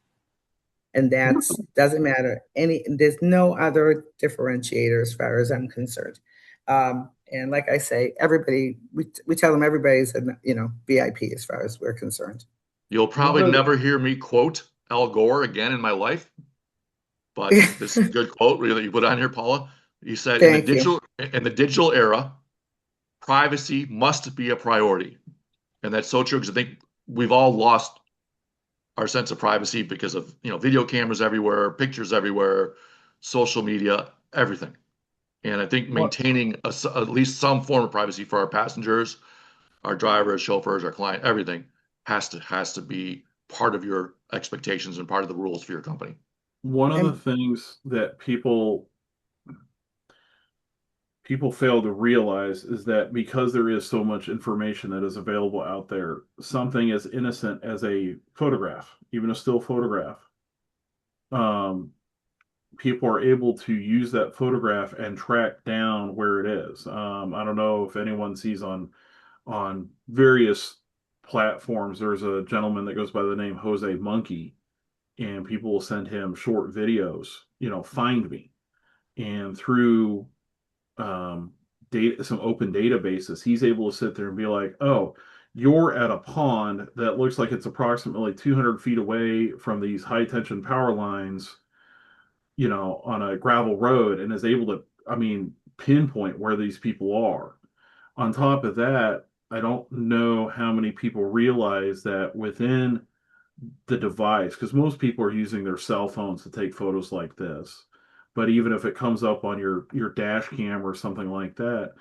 And that doesn't matter. There's no other differentiator as far as I'm concerned. And like I say, everybody, we tell them everybody's a VIP as far as we're concerned. You'll probably never hear me quote Al Gore again in my life, but this is a good quote that you put on here, Paula. He said, in the digital era, privacy must be a priority. And that's so true, because I think we've all lost our sense of privacy because of video cameras everywhere, pictures everywhere, social media, everything. And I think maintaining at least some form of privacy for our passengers, our drivers, chauffeurs, our client, everything has to be part of your expectations and part of the rules for your company. One of the things that people fail to realize is that because there is so much information that is available out there, something as innocent as a photograph, even a still photograph, people are able to use that photograph and track down where it is. I don't know if anyone sees on various platforms. There's a gentleman that goes by the name Jose Monkey, and people will send him short videos, find me. And through data, some open databases, he's able to sit there and be like, oh, you're at a pond that looks like it's approximately 200 feet away from these high tension power lines, on a gravel road, and is able to, pinpoint where these people are. On top of that, I don't know how many people realize that within the device, because most people are using their cell phones to take photos like this. But even if it comes up on your dash cam or something like that,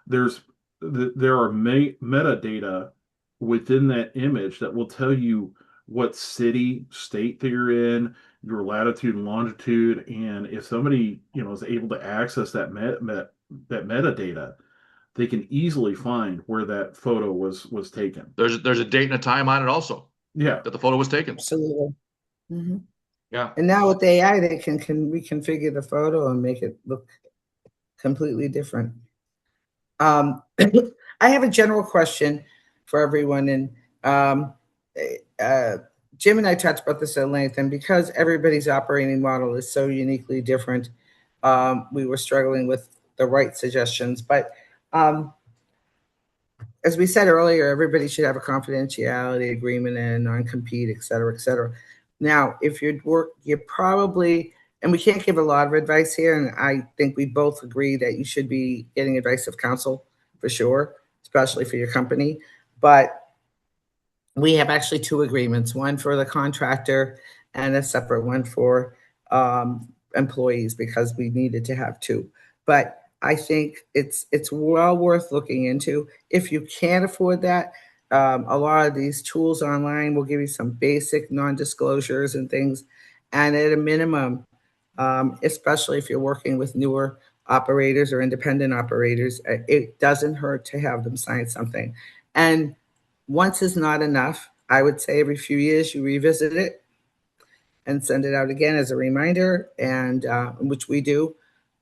there's there are metadata within that image that will tell you what city, state that you're in, your latitude and longitude, and if somebody is able to access that metadata, they can easily find where that photo was taken. There's a date and a time on it also. Yeah, That the photo was taken. Absolutely. Mm-hmm. Yeah. And now with AI, they can reconfigure the photo and make it look completely different. I have a general question for everyone, and Jim and I talked about this at length, and because everybody's operating model is so uniquely different, we were struggling with the right suggestions. But as we said earlier, everybody should have a confidentiality agreement and non-compete, et cetera, et cetera. Now, if you're probably, and we can't give a lot of advice here, and I think we both agree that you should be getting advice of counsel for sure, especially for your company. But we have actually two agreements, one for the contractor and a separate one for employees, because we needed to have two. But I think it's well worth looking into. If you can't afford that, a lot of these tools online will give you some basic non-disclosures and things. And at a minimum, especially if you're working with newer operators or independent operators, it doesn't hurt to have them sign something. And once is not enough. I would say every few years you revisit it and send it out again as a reminder, and which we do,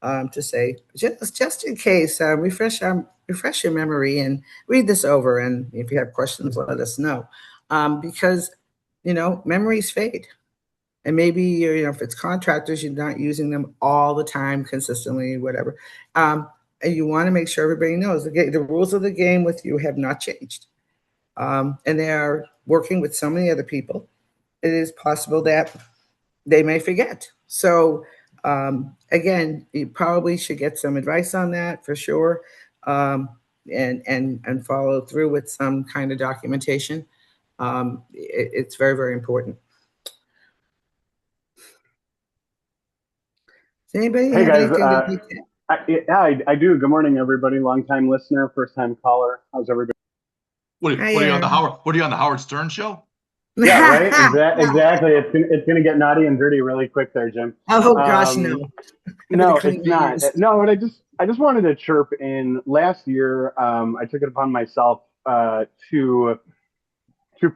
to say just in case, refresh your memory and read this over. And if you have questions, let us know, because memories fade, and maybe if it's contractors, you're not using them all the time consistently, whatever. And you want to make sure everybody knows the rules of the game with you have not changed. And they are working with so many other people. It is possible that they may forget. So again, you probably should get some advice on that for sure, and follow through with some kind of documentation. It's very, very important. Does anybody Hey have guys, anything that I do. Good morning, everybody. Long time listener, first time caller. How's everybody? What are you on the Howard? What are you on the Howard Stern show? Yeah, right. Exactly. It's gonna get naughty and dirty really quick there, Jim. Oh gosh, no. No, it's not. No, but I just wanted to chirp in. Last year, I took it upon myself to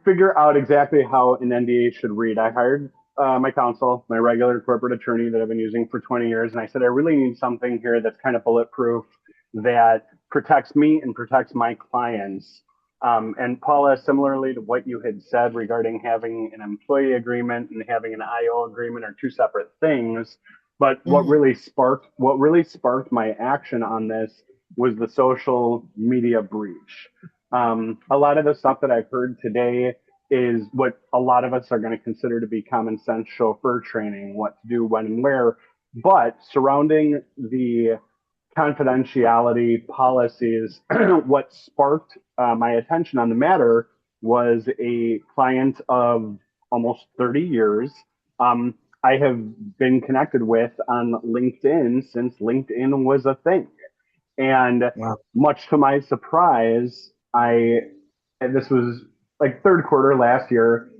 figure out exactly how an NDA should read. I hired my counsel, my regular corporate attorney that I've been using for 20 years, and I said I really need something here that's kind of bulletproof, that protects me and protects my clients. And Paula, similarly to what you had said regarding having an employee agreement and having an IO agreement are two separate things. But what really sparked my action on this was the social media breach. A lot of the stuff that I've heard today is what a lot of us are going to consider to be common sense chauffeur training, what to do, when, and where. But surrounding the confidentiality policies, what sparked my attention on the matter was a client of almost 30 years. I have been connected with on LinkedIn since LinkedIn was a thing. And Wow. much to my surprise, and this was like third quarter last year,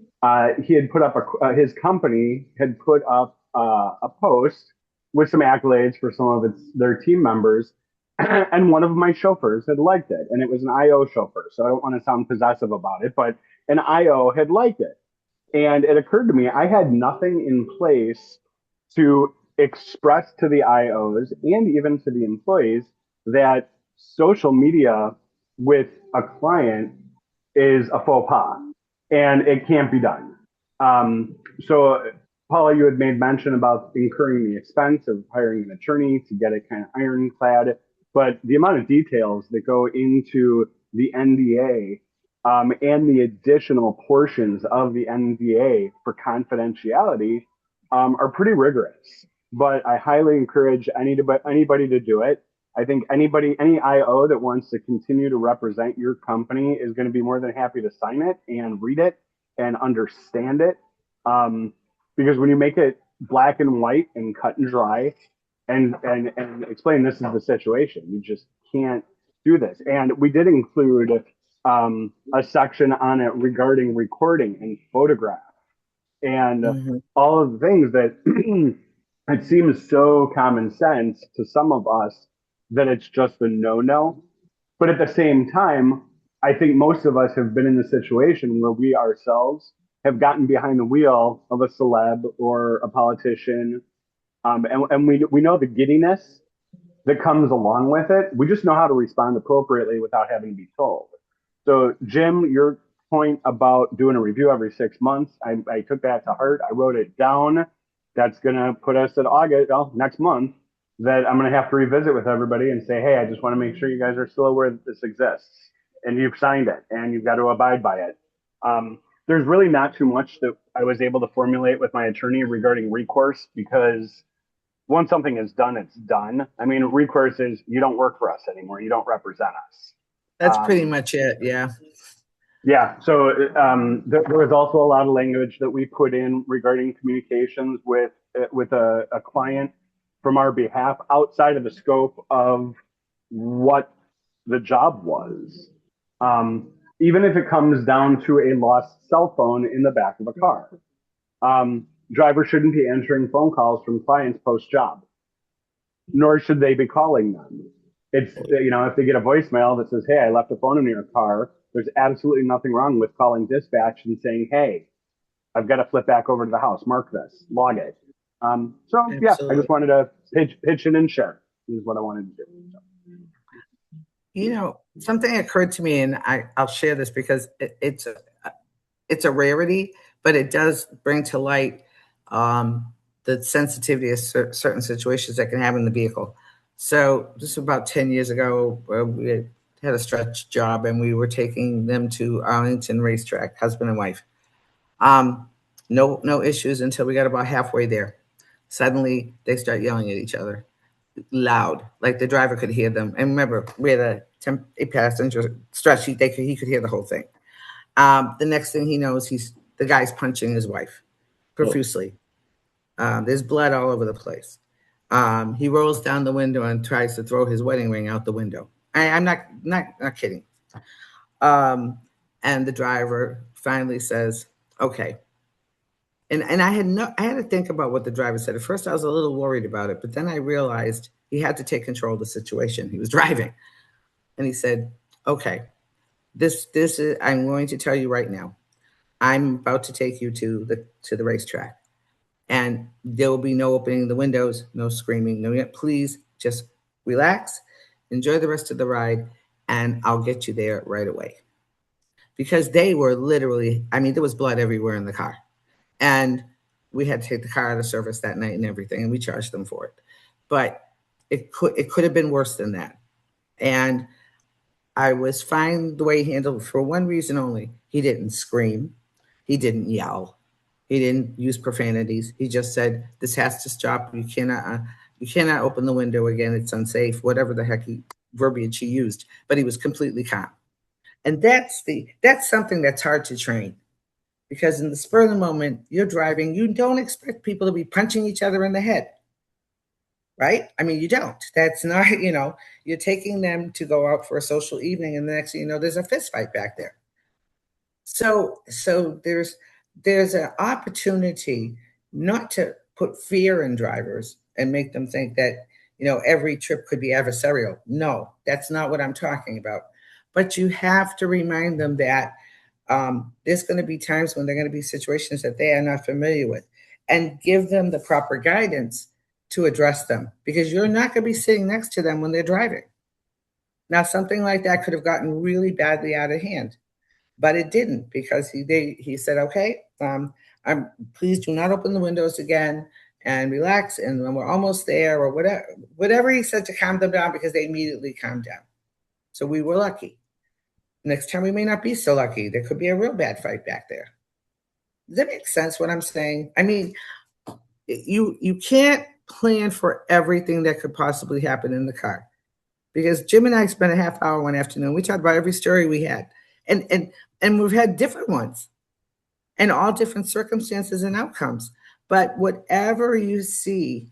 he had put up his company had put up a post with some accolades for some of their team members, and one of my chauffeurs had liked it, and it was an IO chauffeur. So I don't want to sound possessive about it, but an IO had liked it, and it occurred to me I had nothing in place to express to the IOs and even to the employees that social media with a client is a faux pas, and it can't be done. So, Paula, you had made mention about incurring the expense of hiring an attorney to get it kind of ironclad, but the amount of details that go into the NDA and the additional portions of the NDA for confidentiality are pretty rigorous. But I highly encourage anybody to do it. I think any IO that wants to continue to represent your company is going to be more than happy to sign it and read it and understand it. Because when you make it black and white and cut and dry and explain this is the situation, you just can't do this. And we did include a section on it regarding recording and photograph and all of the things that it seems so common sense to some of us that it's just a no-no. But at the same time, I think most of us have been in the situation where we ourselves have gotten behind the wheel of a celeb or a politician. And we know the giddiness that comes along with it. We just know how to respond appropriately without having to be told. So, Jim, your point about doing a review every 6 months, I took that to heart. I wrote it down. That's going to put us at August, next month, that I'm going to have to revisit with everybody and say, hey, I just want to make sure you guys are still aware that this exists and you've signed it and you've got to abide by it. There's really not too much that I was able to formulate with my attorney regarding recourse because once something is done, it's done. I mean, recourse is you don't work for us anymore. You don't represent us. That's pretty much it. Yeah. Yeah. So there was also a lot of language that we put in regarding communications with a client from our behalf outside of the scope of what the job was. Even if it comes down to a lost cell phone in the back of a car. Drivers shouldn't be answering phone calls from clients post-job, nor should they be calling them. It's, if they get a voicemail that says, hey, I left a phone in your car, there's absolutely nothing wrong with calling dispatch and saying, hey, I've got to flip back over to the house, mark this, log it. Yeah, I just wanted to pitch in and share. This is what I wanted to do. Something occurred to me, and I'll share this because it's a rarity, but it does bring to light the sensitivity of certain situations that can happen in the vehicle. So just about 10 years ago, we had a stretch job and we were taking them to Arlington racetrack, husband and wife. No issues until we got about halfway there. Suddenly they start yelling at each other loud, like the driver could hear them. And remember, we had a passenger stretch, he could hear the whole thing. The next thing he knows, the guy's punching his wife profusely. There's blood all over the place. He rolls down the window and tries to throw his wedding ring out the window. I'm not kidding. And the driver finally says, okay. And I had to think about what the driver said. At first I was a little worried about it, but then I realized he had to take control of the situation. He was driving. And he said, okay, this is, I'm going to tell you right now, I'm about to take you to the racetrack. And there will be no opening the windows, no screaming, no, please just relax, enjoy the rest of the ride, and I'll get you there right away. Because they were literally, there was blood everywhere in the car. And we had to take the car out of service that night and everything, and we charged them for it. But it could have been worse than that. And I was fine the way he handled it for one reason only. He didn't scream. He didn't yell. He didn't use profanities. He just said, this has to stop. You cannot open the window again. It's unsafe, whatever the heck verbiage he used. But he was completely calm. And that's something that's hard to train. Because in the spur of the moment, you're driving, you don't expect people to be punching each other in the head. Right? You don't. That's not, you're taking them to go out for a social evening, and the next thing you know, there's a fist fight back there. So there's an opportunity not to put fear in drivers and make them think that, every trip could be adversarial. No, that's not what I'm talking about. But you have to remind them that there's going to be times when there are going to be situations that they are not familiar with, and give them the proper guidance to address them, because you're not going to be sitting next to them when they're driving. Now, something like that could have gotten really badly out of hand. but it didn't, because he said, okay, please do not open the windows again and relax, and when we're almost there, or whatever he said to calm them down, because they immediately calmed down. So we were lucky. Next time we may not be so lucky. There could be a real bad fight back there. Does that make sense what I'm saying? I mean, you can't plan for everything that could possibly happen in the car, because Jim and I spent a half hour one afternoon. We talked about every story we had, and we've had different ones, and all different circumstances and outcomes. But whatever you see,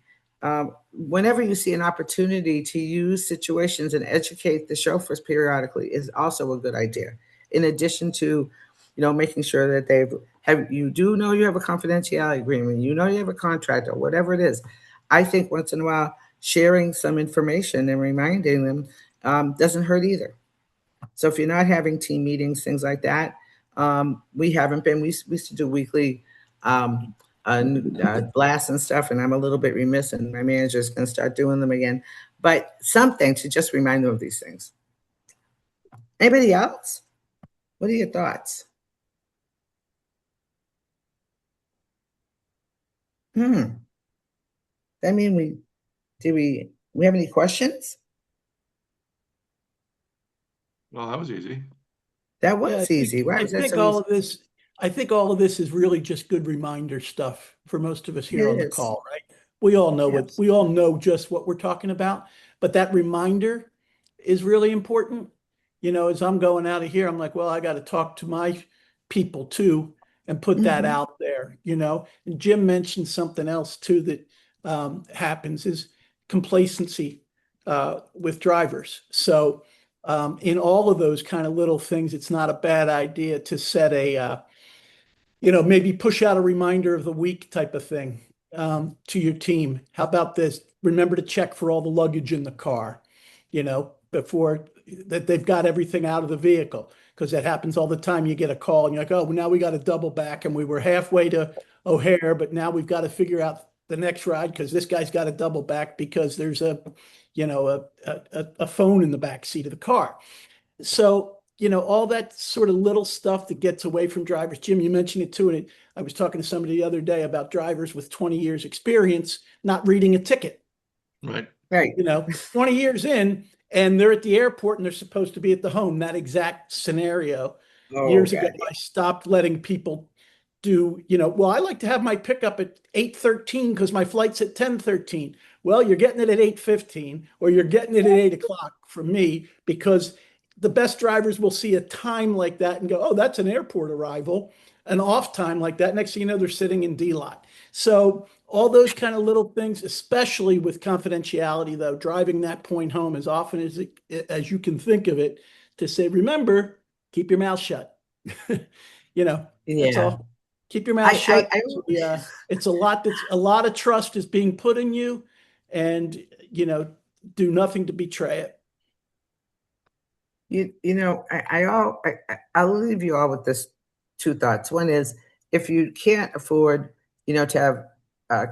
whenever you see an opportunity to use situations and educate the chauffeurs periodically, is also a good idea. In addition to, making sure that you do know you have a confidentiality agreement, you have a contract, or whatever it is. I think once in a while, sharing some information and reminding them doesn't hurt either. So if you're not having team meetings, things like that, we haven't been. We used to do weekly blasts and stuff, and I'm a little bit remiss, and my manager is going to start doing them again. But something to just remind them of these things. Anybody else? What are your thoughts? I mean, we have any questions? Well, that was easy. That was easy. Why was that so easy? I think all of this is really just good reminder stuff for most of us here on the It is. call, right? We all know Yes. we all know just what we're talking about, but that reminder is really important. As I'm going out of here, I'm like, well, I got to talk to my people too and put that out there, And Jim mentioned something else too that happens is complacency with drivers. So in all of those kind of little things, it's not a bad idea to set maybe push out a reminder of the week type of thing to your team. How about this? Remember to check for all the luggage in the car, before that they've got everything out of the vehicle, because that happens all the time. You get a call and you're like, oh, well, now we got to double back, and we were halfway to O'Hare, but now we've got to figure out the next ride because this guy's got to double back because there's a phone in the back seat of the car. So, all that sort of little stuff that gets away from drivers. Jim, you mentioned it too. And I was talking to somebody the other day about drivers with 20 years experience not reading a ticket. Right. 20 years in, and they're at the airport and they're supposed to be at the home. That exact scenario. Years ago, I stopped letting people do, well, I like to have my pickup at 8:13 because my flight's at 10:13. Well, you're getting it at 8:15, or you're getting it at 8 o'clock from me, because the best drivers will see a time like that and go, oh, that's an airport arrival, an off time like that. Next thing you know, they're sitting in D lot. So all those kind of little things, especially with confidentiality, though, driving that point home as often as you can think of it, to say, remember, keep your mouth shut. That's all. Keep your mouth shut. It's a lot of trust is being put in you, and do nothing to betray it. I'll leave you all with this two thoughts. One is, if you can't afford, to have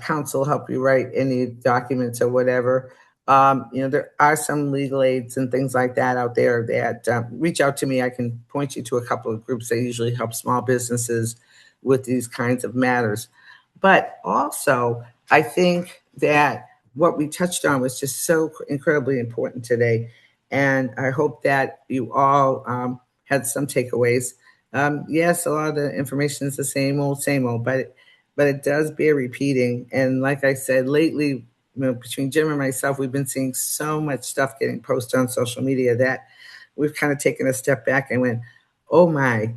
counsel help you write any documents or whatever, there are some legal aids and things like that out there that reach out to me. I can point you to a couple of groups that usually help small businesses with these kinds of matters. But also, I think that what we touched on was just so incredibly important today. And I hope that you all had some takeaways. Yes, a lot of the information is the same old, but it does bear repeating. And like I said, lately, between Jim and myself, we've been seeing so much stuff getting posted on social media that we've kind of taken a step back and went, oh my,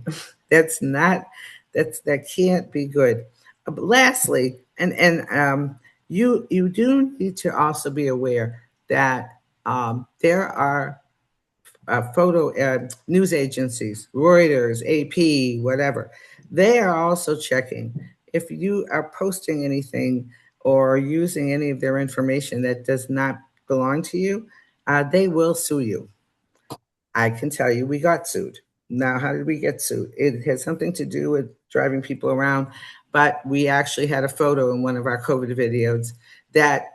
that can't be good. But lastly, you do need to also be aware that there are photo news agencies, Reuters, AP, whatever. They are also checking if you are posting anything or using any of their information that does not belong to you. They will sue you. I can tell you, we got sued. Now, how did we get sued? It had something to do with driving people around, but we actually had a photo in one of our COVID videos that,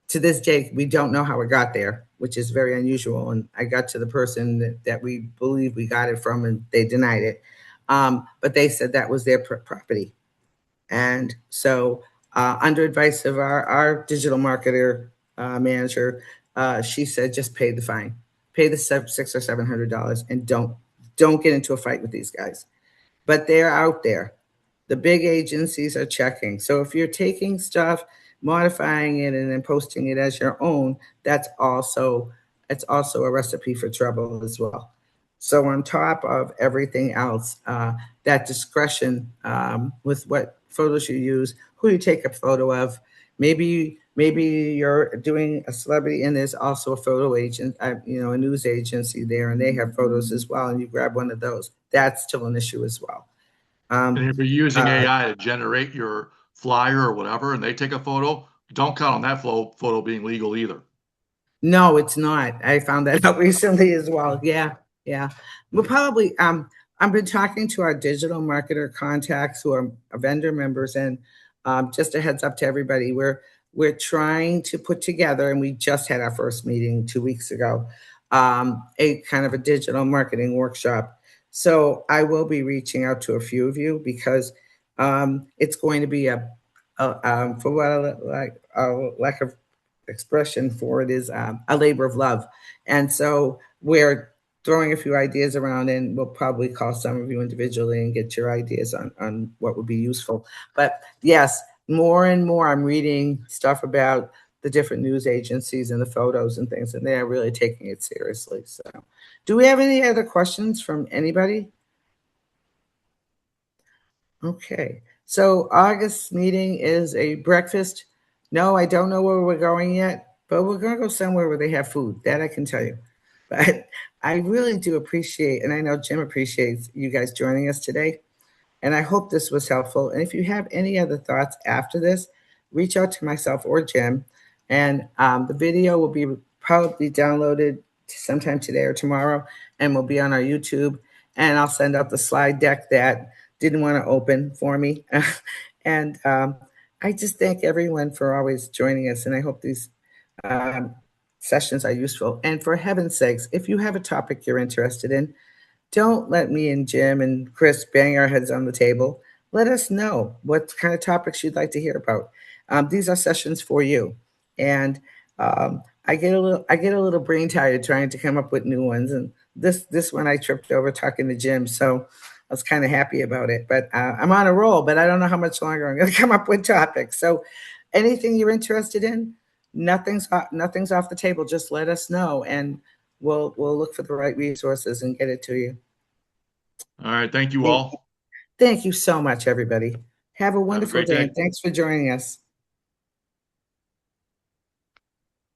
to this day, we don't know how it got there, which is very unusual. And I got to the person that we believe we got it from, and they denied it. but they said that was their property. And so, under advice of our digital marketer manager, she said, just pay the fine, pay the $600 or $700, and don't get into a fight with these guys. But they're out there. The big agencies are checking. So if you're taking stuff, modifying it, and then posting it as your own, it's also a recipe for trouble as well. So on top of everything else, that discretion with what photos you use, who you take a photo of, maybe you're doing a celebrity and there's also a photo agent, a news agency there, and they have photos as well, and you grab one of those. That's still an issue as well. And if you're using AI to generate your flyer or whatever, and they take a photo, don't count on that photo being legal either. No, it's not. I found that out recently as well. Yeah. We'll probably I've been talking to our digital marketer contacts who are vendor members, and just a heads up to everybody, we're trying to put together, and we just had our first meeting 2 weeks ago, a kind of a digital marketing workshop. So I will be reaching out to a few of you because it's going to be for what a lack of expression for it is a labor of love. And so we're throwing a few ideas around, and we'll probably call some of you individually and get your ideas on what would be useful. But yes, more and more I'm reading stuff about the different news agencies and the photos and things, and they're really taking it seriously. So do we have any other questions from anybody? Okay. So August meeting is a breakfast. No, I don't know where we're going yet, but we're going to go somewhere where they have food. That I can tell you. But I really do appreciate, and I know Jim appreciates you guys joining us today. And I hope this was helpful. And if you have any other thoughts after this, reach out to myself or Jim. And the video will be probably downloaded sometime today or tomorrow, and will be on our YouTube. And I'll send out the slide deck that didn't want to open for me. And I just thank everyone for always joining us. And I hope these sessions are useful. And for heaven's sakes, if you have a topic you're interested in, don't let me and Jim and Chris bang our heads on the table. Let us know what kind of topics you'd like to hear about. These are sessions for you. And I get a little brain tired trying to come up with new ones. And this one I tripped over talking to Jim, so I was kind of happy about it. But I'm on a roll, but I don't know how much longer I'm going to come up with topics. So anything you're interested in, nothing's off the table. Just let us know, and we'll look for the right resources and get it to you. All right. Thank you all. Thank you so much, everybody. Have a wonderful day, day. and thanks for joining us.